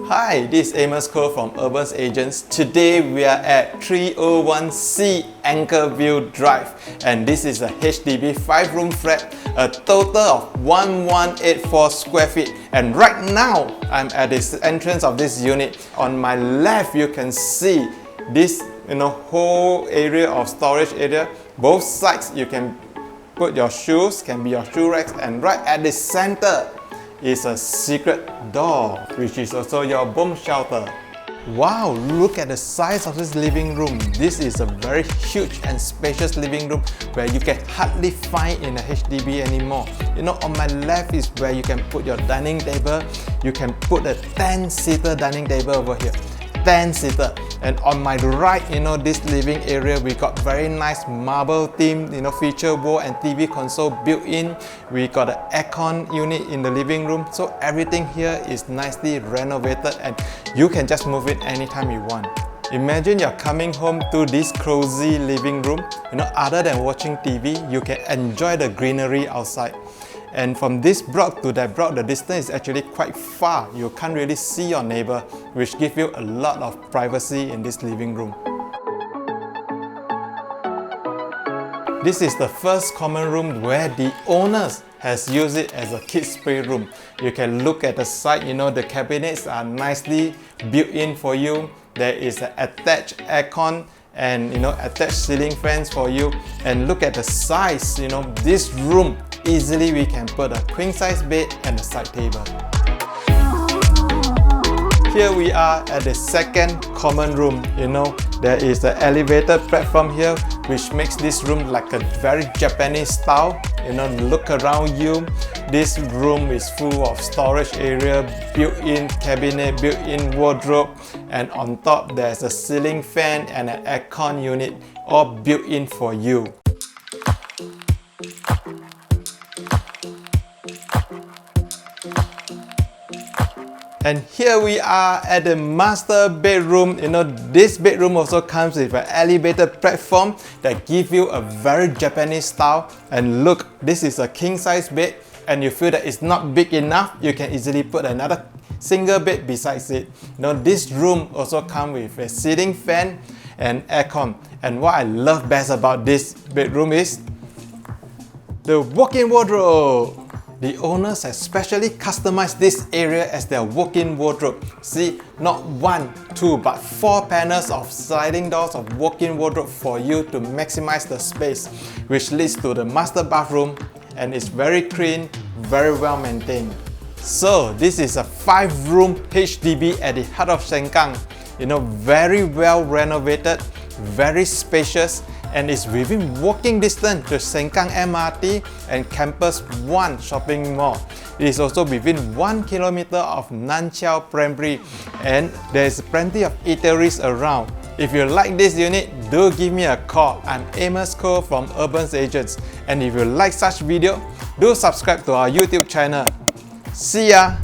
Hi, this is Amos Koh from Urban Agents. Today we are at 301C Anchorview Drive, and this is a HDB 5-room flat, a total of 1184 square feet. And right now, I'm at the entrance of this unit. On my left, you can see this whole area of storage area. Both sides you can put your shoes, can be your shoe racks, and right at the center is a secret door, which is also your bomb shelter. Wow, look at the size of this living room. This is a very huge and spacious living room where you can hardly find in a HDB anymore. On my left is where you can put your dining table. You can put a 10-seater dining table over here. 10-seater. And on my right, this living area, we got very nice marble theme, feature wall and TV console built in. We got an aircon unit in the living room. So everything here is nicely renovated and you can just move it anytime you want. Imagine you're coming home to this cozy living room. Other than watching TV, you can enjoy the greenery outside. And from this block to that block, the distance is actually quite far. You can't really see your neighbor, which gives you a lot of privacy in this living room. This is the first common room where the owners has used it as a kids' playroom. You can look at the side, the cabinets are nicely built in for you. There is an attached aircon and attached ceiling fans for you. And look at the size, this room, easily we can put a queen size bed and a side table. Here we are at the second common room. There is an elevated platform here, which makes this room like a very Japanese style. Look around you. This room is full of storage area, built-in cabinet, built-in wardrobe, and on top there's a ceiling fan and an aircon unit, all built in for you. And here we are at the master bedroom. This bedroom also comes with an elevated platform that gives you a very Japanese style. And look, this is a king size bed, and you feel that it's not big enough, you can easily put another single bed besides it. This room also comes with a ceiling fan and aircon. And what I love best about this bedroom is the walk-in wardrobe. The owners have specially customized this area as their walk-in wardrobe. See, not 1, 2, but 4 panels of sliding doors of walk-in wardrobe for you to maximize the space, which leads to the master bathroom, and it's very clean, very well maintained. So this is a 5-room HDB at the heart of Sengkang. Very well renovated, very spacious, and is within walking distance to Sengkang MRT and Campus 1 shopping mall. It is also within 1 kilometer of Nanqiao Primary, and there is plenty of eateries around. If you like this unit, do give me a call. I'm Amos Koh from Urban Agents, and if you like such video, do subscribe to our YouTube channel. See ya!